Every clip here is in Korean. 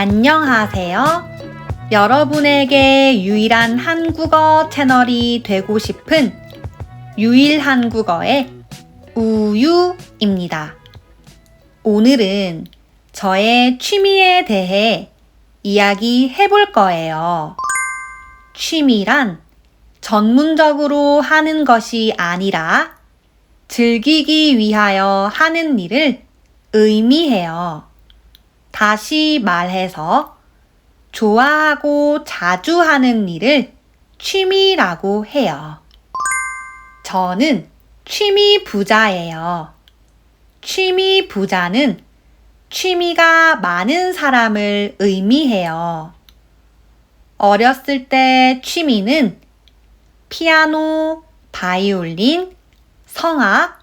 안녕하세요. 여러분에게 유일한 한국어 채널이 되고 싶은 유일한국어의 우유입니다. 오늘은 저의 취미에 대해 이야기해 볼 거예요. 취미란 전문적으로 하는 것이 아니라 즐기기 위하여 하는 일을 의미해요. 다시 말해서 좋아하고 자주 하는 일을 취미라고 해요. 저는 취미 부자예요. 취미 부자는 취미가 많은 사람을 의미해요. 어렸을 때 취미는 피아노, 바이올린, 성악,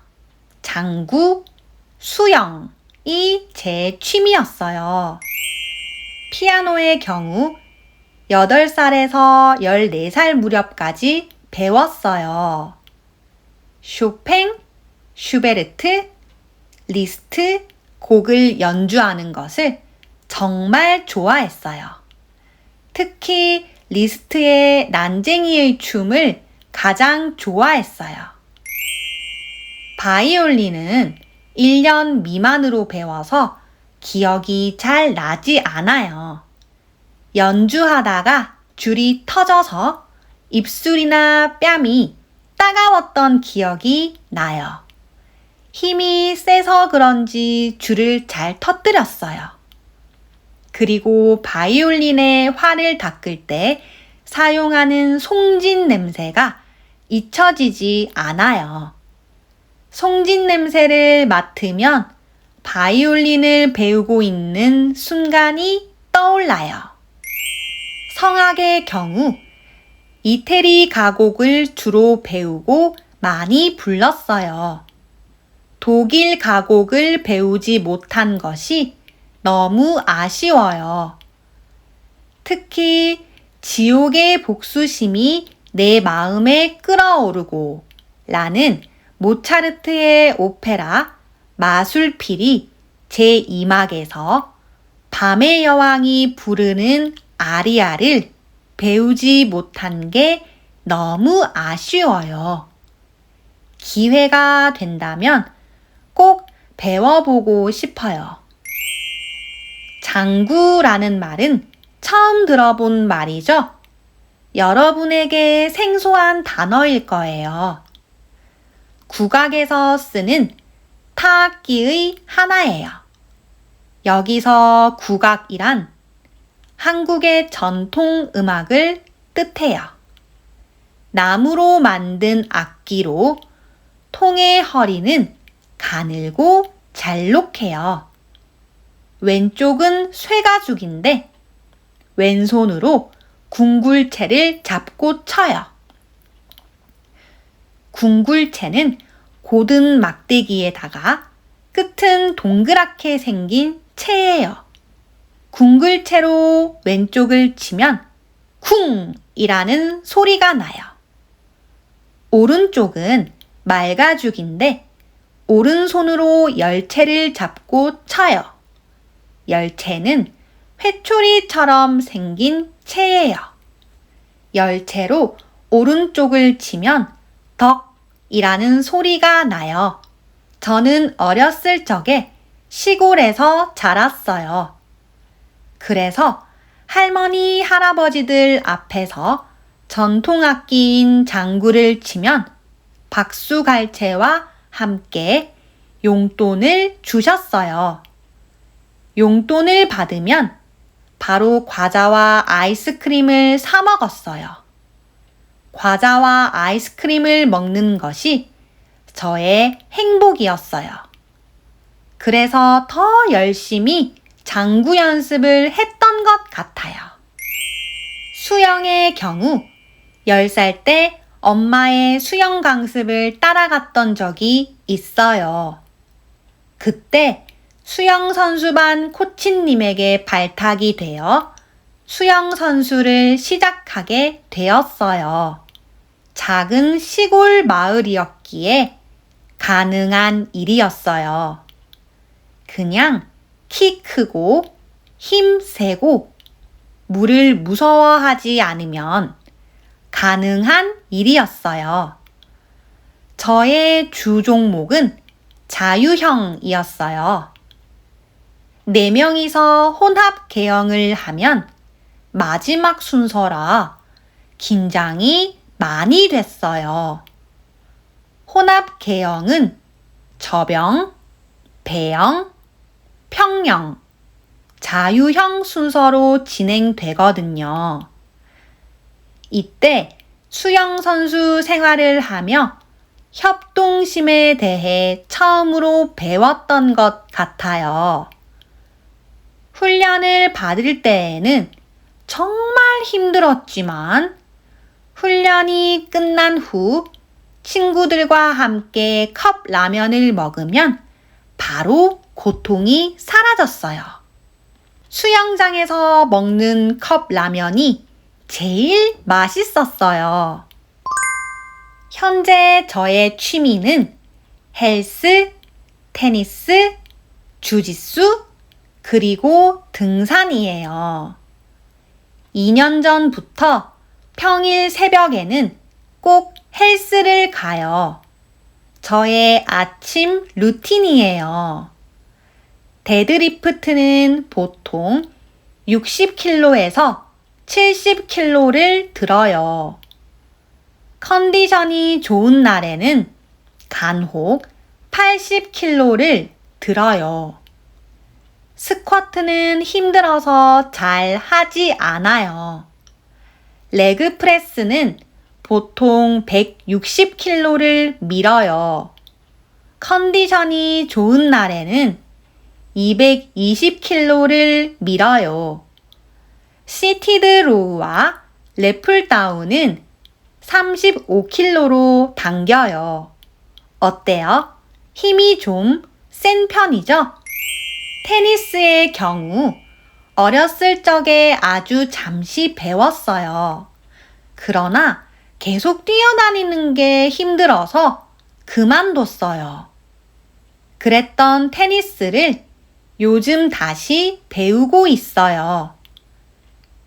장구, 수영이 제 취미였어요. 피아노의 경우 8살에서 14살 무렵까지 배웠어요. 쇼팽, 슈베르트, 리스트 곡을 연주하는 것을 정말 좋아했어요. 특히 리스트의 난쟁이의 춤을 가장 좋아했어요. 바이올린은 1년 미만으로 배워서 기억이 잘 나지 않아요. 연주하다가 줄이 터져서 입술이나 뺨이 따가웠던 기억이 나요. 힘이 세서 그런지 줄을 잘 터뜨렸어요. 그리고 바이올린의 활을 닦을 때 사용하는 송진 냄새가 잊혀지지 않아요. 송진 냄새를 맡으면 바이올린을 배우고 있는 순간이 떠올라요. 성악의 경우 이태리 가곡을 주로 배우고 많이 불렀어요. 독일 가곡을 배우지 못한 것이 너무 아쉬워요. 특히 지옥의 복수심이 내 마음에 끓어오르고 라는 모차르트의 오페라 마술필이 제2막에서 밤의 여왕이 부르는 아리아를 배우지 못한 게 너무 아쉬워요. 기회가 된다면 꼭 배워보고 싶어요. 장구라는 말은 처음 들어본 말이죠? 여러분에게 생소한 단어일 거예요. 국악에서 쓰는 타악기의 하나예요. 여기서 국악이란 한국의 전통 음악을 뜻해요. 나무로 만든 악기로 통의 허리는 가늘고 잘록해요. 왼쪽은 쇠가죽인데 왼손으로 궁굴채를 잡고 쳐요. 궁굴채는 고든 막대기에다가 끝은 동그랗게 생긴 채예요. 궁굴채로 왼쪽을 치면 쿵이라는 소리가 나요. 오른쪽은 말가죽인데 오른손으로 열채를 잡고 쳐요. 열채는 회초리처럼 생긴 채예요. 열채로 오른쪽을 치면 덕이라는 소리가 나요. 저는 어렸을 적에 시골에서 자랐어요. 그래서 할머니, 할아버지들 앞에서 전통악기인 장구를 치면 박수갈채와 함께 용돈을 주셨어요. 용돈을 받으면 바로 과자와 아이스크림을 사 먹었어요. 과자와 아이스크림을 먹는 것이 저의 행복이었어요. 그래서 더 열심히 장구 연습을 했던 것 같아요. 수영의 경우 10살 때 엄마의 수영 강습을 따라갔던 적이 있어요. 그때 수영선수반 코치님에게 발탁이 되어 수영선수를 시작하게 되었어요. 작은 시골 마을이었기에 가능한 일이었어요. 그냥 키 크고 힘세고 물을 무서워하지 않으면 가능한 일이었어요. 저의 주 종목은 자유형이었어요. 4명이서 혼합 계영을 하면 마지막 순서라 긴장이 많이 됐어요. 혼합 계영은 저병, 배영, 평영, 자유형 순서로 진행되거든요. 이때 수영선수 생활을 하며 협동심에 대해 처음으로 배웠던 것 같아요. 훈련을 받을 때에는 정말 힘들었지만 훈련이 끝난 후 친구들과 함께 컵라면을 먹으면 바로 고통이 사라졌어요. 수영장에서 먹는 컵라면이 제일 맛있었어요. 현재 저의 취미는 헬스, 테니스, 주짓수, 그리고 등산이에요. 2년 전부터 평일 새벽에는 꼭 헬스를 가요. 저의 아침 루틴이에요. 데드리프트는 보통 60kg에서 70kg를 들어요. 컨디션이 좋은 날에는 간혹 80kg를 들어요. 스쿼트는 힘들어서 잘 하지 않아요. 레그 프레스는 보통 160kg를 밀어요. 컨디션이 좋은 날에는 220kg를 밀어요. 시티드 로우와 랩풀다운은 35kg로 당겨요. 어때요? 힘이 좀 센 편이죠? 테니스의 경우 어렸을 적에 아주 잠시 배웠어요. 그러나 계속 뛰어다니는 게 힘들어서 그만뒀어요. 그랬던 테니스를 요즘 다시 배우고 있어요.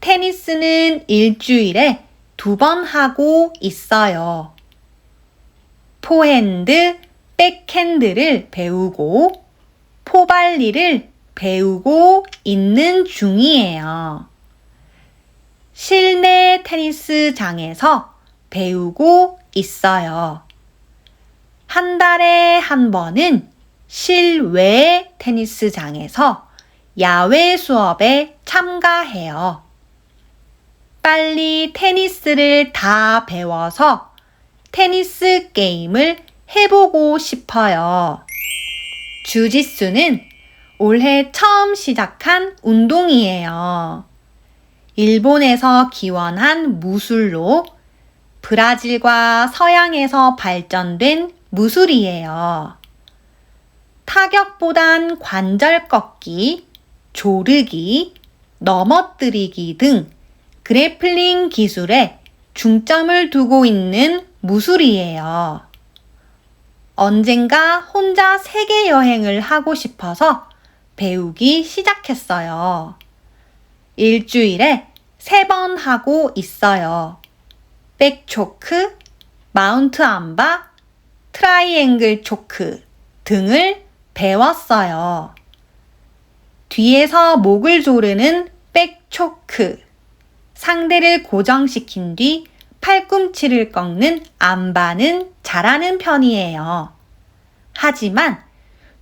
테니스는 일주일에 2번 하고 있어요. 포핸드, 백핸드를 배우고 포발리를 배우고 있는 중이에요. 실내 테니스장에서 배우고 있어요. 한 달에 한 번은 실외 테니스장에서 야외 수업에 참가해요. 빨리 테니스를 다 배워서 테니스 게임을 해보고 싶어요. 주짓수는 올해 처음 시작한 운동이에요. 일본에서 기원한 무술로 브라질과 서양에서 발전된 무술이에요. 타격보단 관절 꺾기, 조르기, 넘어뜨리기 등 그래플링 기술에 중점을 두고 있는 무술이에요. 언젠가 혼자 세계 여행을 하고 싶어서 배우기 시작했어요. 일주일에 3번 하고 있어요. 백초크, 마운트 암바, 트라이앵글 초크 등을 배웠어요. 뒤에서 목을 조르는 백초크, 상대를 고정시킨 뒤 팔꿈치를 꺾는 암바는 잘하는 편이에요. 하지만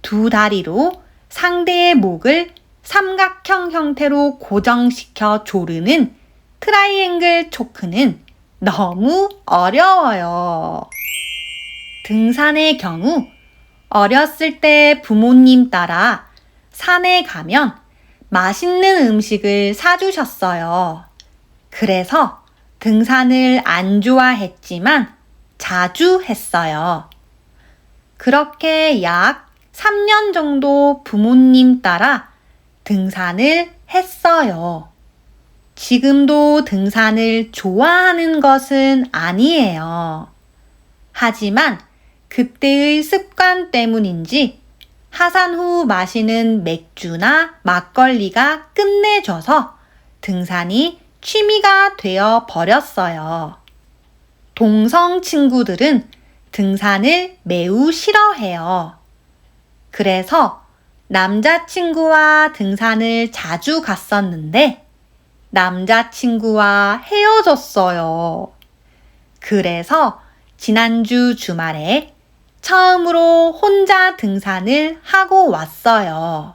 2 다리로 상대의 목을 삼각형 형태로 고정시켜 조르는 트라이앵글 초크는 너무 어려워요. 등산의 경우 어렸을 때 부모님 따라 산에 가면 맛있는 음식을 사주셨어요. 그래서 등산을 안 좋아했지만 자주 했어요. 그렇게 약 3년 정도 부모님 따라 등산을 했어요. 지금도 등산을 좋아하는 것은 아니에요. 하지만 그때의 습관 때문인지 하산 후 마시는 맥주나 막걸리가 끝내줘서 등산이 취미가 되어 버렸어요. 동성 친구들은 등산을 매우 싫어해요. 그래서 남자친구와 등산을 자주 갔었는데 남자친구와 헤어졌어요. 그래서 지난주 주말에 처음으로 혼자 등산을 하고 왔어요.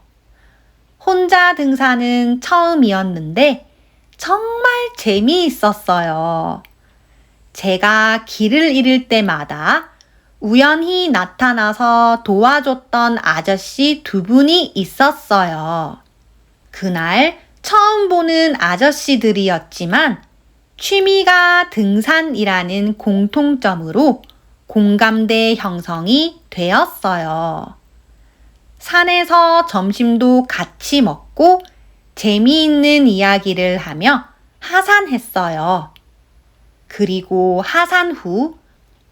혼자 등산은 처음이었는데 정말 재미있었어요. 제가 길을 잃을 때마다 우연히 나타나서 도와줬던 아저씨 두 분이 있었어요. 그날 처음 보는 아저씨들이었지만 취미가 등산이라는 공통점으로 공감대 형성이 되었어요. 산에서 점심도 같이 먹고 재미있는 이야기를 하며 하산했어요. 그리고 하산 후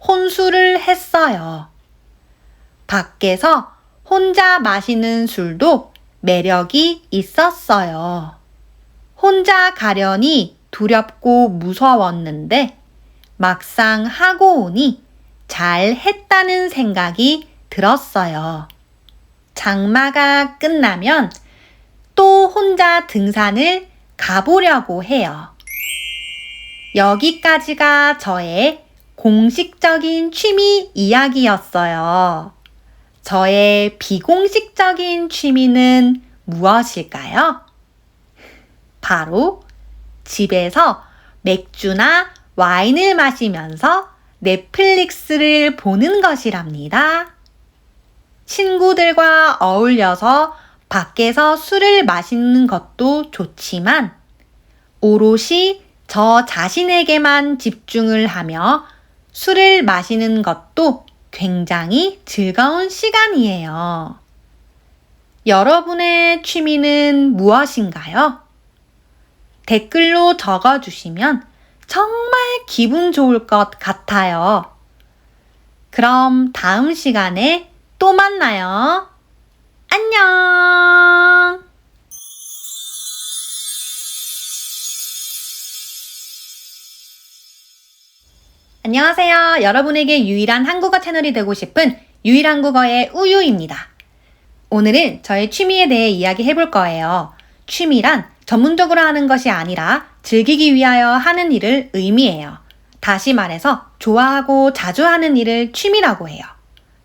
혼술을 했어요. 밖에서 혼자 마시는 술도 매력이 있었어요. 혼자 가려니 두렵고 무서웠는데 막상 하고 오니 잘 했다는 생각이 들었어요. 장마가 끝나면 또 혼자 등산을 가보려고 해요. 여기까지가 저의 공식적인 취미 이야기였어요. 저의 비공식적인 취미는 무엇일까요? 바로 집에서 맥주나 와인을 마시면서 넷플릭스를 보는 것이랍니다. 친구들과 어울려서 밖에서 술을 마시는 것도 좋지만 오롯이 저 자신에게만 집중을 하며 술을 마시는 것도 굉장히 즐거운 시간이에요. 여러분의 취미는 무엇인가요? 댓글로 적어주시면 정말 기분 좋을 것 같아요. 그럼 다음 시간에 또 만나요. 안녕! 안녕하세요. 여러분에게 유일한 한국어 채널이 되고 싶은 유일한국어의 우유입니다. 오늘은 저의 취미에 대해 이야기해 볼 거예요. 취미란 전문적으로 하는 것이 아니라 즐기기 위하여 하는 일을 의미해요. 다시 말해서 좋아하고 자주 하는 일을 취미라고 해요.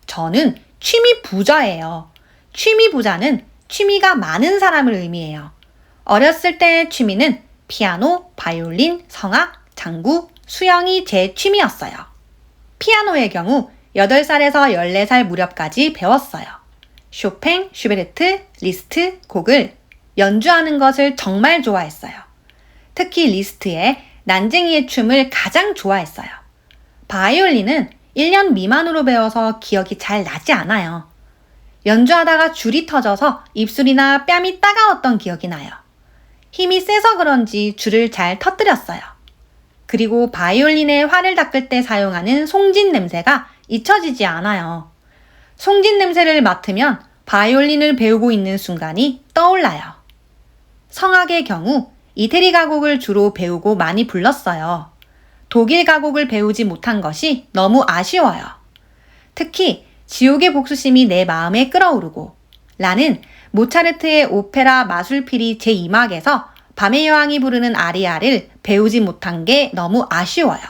저는 취미 부자예요. 취미 부자는 취미가 많은 사람을 의미해요. 어렸을 때의 취미는 피아노, 바이올린, 성악, 장구, 수영이 제 취미였어요. 피아노의 경우 8살에서 14살 무렵까지 배웠어요. 쇼팽, 슈베르트, 리스트, 곡을 연주하는 것을 정말 좋아했어요. 특히 리스트의 난쟁이의 춤을 가장 좋아했어요. 바이올린은 1년 미만으로 배워서 기억이 잘 나지 않아요. 연주하다가 줄이 터져서 입술이나 뺨이 따가웠던 기억이 나요. 힘이 세서 그런지 줄을 잘 터뜨렸어요. 그리고 바이올린의 활을 닦을 때 사용하는 송진 냄새가 잊혀지지 않아요. 송진 냄새를 맡으면 바이올린을 배우고 있는 순간이 떠올라요. 성악의 경우 이태리 가곡을 주로 배우고 많이 불렀어요. 독일 가곡을 배우지 못한 것이 너무 아쉬워요. 특히 지옥의 복수심이 내 마음에 끓어오르고 라는 모차르트의 오페라 마술피리 제2막에서 밤의 여왕이 부르는 아리아를 배우지 못한 게 너무 아쉬워요.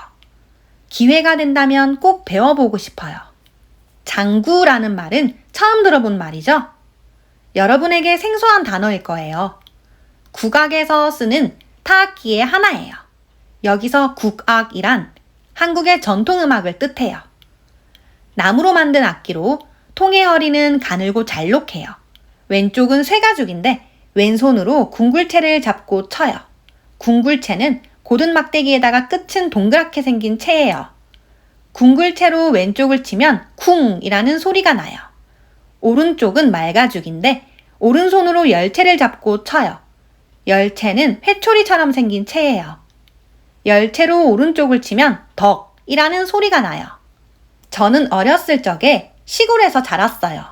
기회가 된다면 꼭 배워보고 싶어요. 장구라는 말은 처음 들어본 말이죠? 여러분에게 생소한 단어일 거예요. 국악에서 쓰는 타악기의 하나예요. 여기서 국악이란 한국의 전통음악을 뜻해요. 나무로 만든 악기로 통의 허리는 가늘고 잘록해요. 왼쪽은 쇠가죽인데 왼손으로 궁굴채를 잡고 쳐요. 궁굴채는 고든 막대기에다가 끝은 동그랗게 생긴 채예요. 궁굴채로 왼쪽을 치면 쿵이라는 소리가 나요. 오른쪽은 말가죽인데 오른손으로 열채를 잡고 쳐요. 열채는 회초리처럼 생긴 채예요. 열채로 오른쪽을 치면 덕이라는 소리가 나요. 저는 어렸을 적에 시골에서 자랐어요.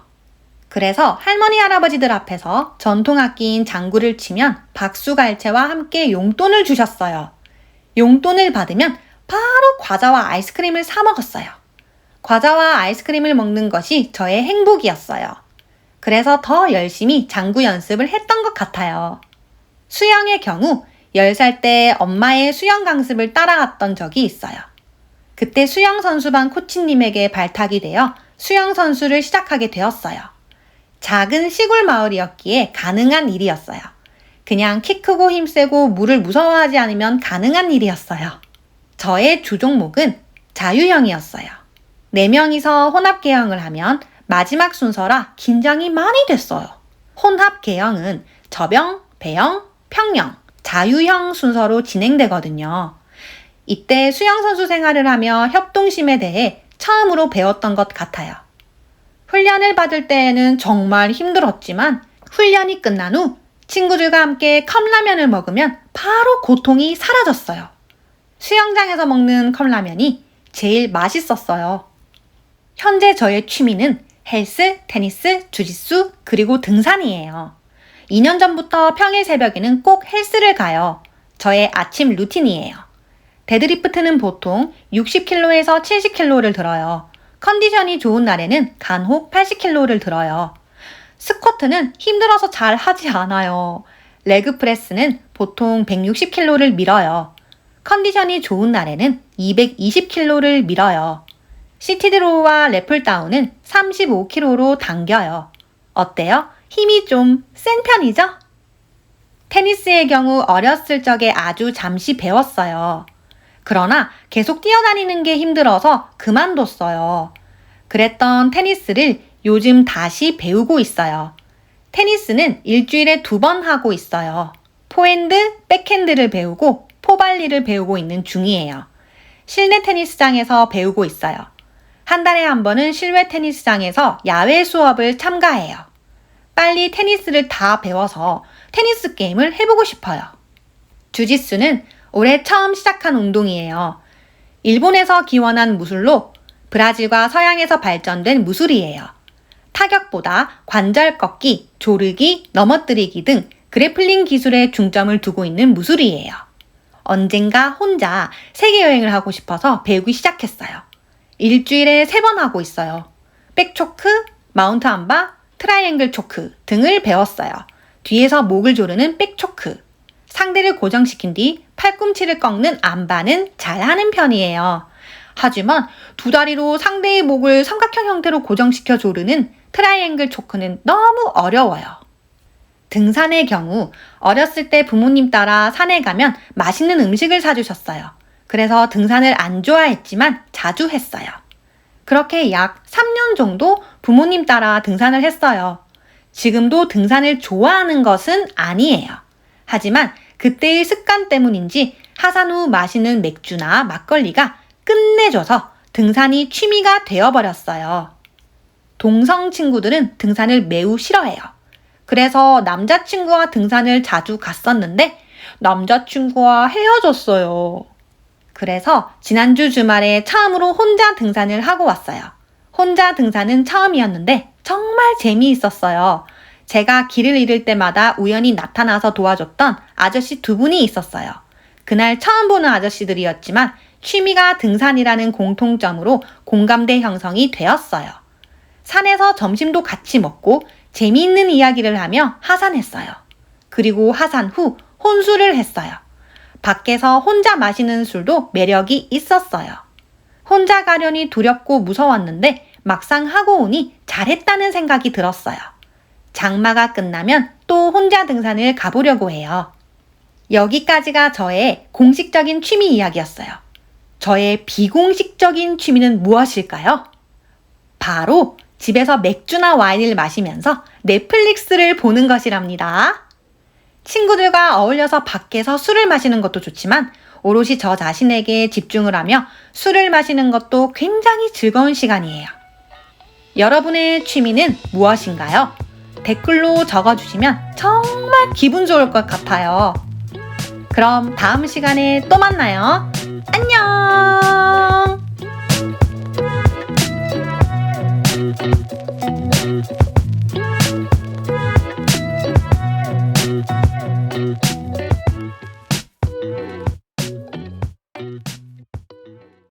그래서 할머니 할아버지들 앞에서 전통악기인 장구를 치면 박수갈채와 함께 용돈을 주셨어요. 용돈을 받으면 바로 과자와 아이스크림을 사 먹었어요. 과자와 아이스크림을 먹는 것이 저의 행복이었어요. 그래서 더 열심히 장구 연습을 했던 것 같아요. 수영의 경우 10살 때 엄마의 수영 강습을 따라갔던 적이 있어요. 그때 수영선수반 코치님에게 발탁이 되어 수영선수를 시작하게 되었어요. 작은 시골 마을이었기에 가능한 일이었어요. 그냥 키 크고 힘세고 물을 무서워하지 않으면 가능한 일이었어요. 저의 주종목은 자유형이었어요. 4명이서 혼합계형을 하면 마지막 순서라 긴장이 많이 됐어요. 혼합계형은 저병, 배영, 평영, 자유형 순서로 진행되거든요. 이때 수영선수 생활을 하며 협동심에 대해 처음으로 배웠던 것 같아요. 훈련을 받을 때에는 정말 힘들었지만 훈련이 끝난 후 친구들과 함께 컵라면을 먹으면 바로 고통이 사라졌어요. 수영장에서 먹는 컵라면이 제일 맛있었어요. 현재 저의 취미는 헬스, 테니스, 주짓수, 그리고 등산이에요. 2년 전부터 평일 새벽에는 꼭 헬스를 가요. 저의 아침 루틴이에요. 데드리프트는 보통 60kg에서 70kg를 들어요. 컨디션이 좋은 날에는 간혹 80kg를 들어요. 스쿼트는 힘들어서 잘 하지 않아요. 레그 프레스는 보통 160kg를 밀어요. 컨디션이 좋은 날에는 220kg를 밀어요. 시티드로우와 래플다운은 35kg로 당겨요. 어때요? 힘이 좀 센 편이죠? 테니스의 경우 어렸을 적에 아주 잠시 배웠어요. 그러나 계속 뛰어다니는 게 힘들어서 그만뒀어요. 그랬던 테니스를 요즘 다시 배우고 있어요. 테니스는 일주일에 2번 하고 있어요. 포핸드, 백핸드를 배우고 포발리를 배우고 있는 중이에요. 실내 테니스장에서 배우고 있어요. 한 달에 한 번은 실외 테니스장에서 야외 수업을 참가해요. 빨리 테니스를 다 배워서 테니스 게임을 해보고 싶어요. 주짓수는 올해 처음 시작한 운동이에요. 일본에서 기원한 무술로 브라질과 서양에서 발전된 무술이에요. 타격보다 관절 꺾기, 조르기, 넘어뜨리기 등 그래플링 기술에 중점을 두고 있는 무술이에요. 언젠가 혼자 세계여행을 하고 싶어서 배우기 시작했어요. 일주일에 3번 하고 있어요. 백초크, 마운트 암바, 트라이앵글 초크 등을 배웠어요. 뒤에서 목을 조르는 백초크, 상대를 고정시킨 뒤 팔꿈치를 꺾는 암바는 잘하는 편이에요. 하지만 2다리로 상대의 목을 삼각형 형태로 고정시켜 조르는 트라이앵글 초크는 너무 어려워요. 등산의 경우 어렸을 때 부모님 따라 산에 가면 맛있는 음식을 사주셨어요. 그래서 등산을 안 좋아했지만 자주 했어요. 그렇게 약 3년 정도 부모님 따라 등산을 했어요. 지금도 등산을 좋아하는 것은 아니에요. 하지만 그때의 습관 때문인지 하산 후 마시는 맥주나 막걸리가 끝내줘서 등산이 취미가 되어버렸어요. 동성 친구들은 등산을 매우 싫어해요. 그래서 남자친구와 등산을 자주 갔었는데 남자친구와 헤어졌어요. 그래서 지난주 주말에 처음으로 혼자 등산을 하고 왔어요. 혼자 등산은 처음이었는데 정말 재미있었어요. 제가 길을 잃을 때마다 우연히 나타나서 도와줬던 아저씨 2분이 있었어요. 그날 처음 보는 아저씨들이었지만 취미가 등산이라는 공통점으로 공감대 형성이 되었어요. 산에서 점심도 같이 먹고 재미있는 이야기를 하며 하산했어요. 그리고 하산 후 혼술을 했어요. 밖에서 혼자 마시는 술도 매력이 있었어요. 혼자 가려니 두렵고 무서웠는데 막상 하고 오니 잘했다는 생각이 들었어요. 장마가 끝나면 또 혼자 등산을 가보려고 해요. 여기까지가 저의 공식적인 취미 이야기였어요. 저의 비공식적인 취미는 무엇일까요? 바로 집에서 맥주나 와인을 마시면서 넷플릭스를 보는 것이랍니다. 친구들과 어울려서 밖에서 술을 마시는 것도 좋지만 오롯이 저 자신에게 집중을 하며 술을 마시는 것도 굉장히 즐거운 시간이에요. 여러분의 취미는 무엇인가요? 댓글로 적어주시면 정말 기분 좋을 것 같아요. 그럼 다음 시간에 또 만나요. 안녕!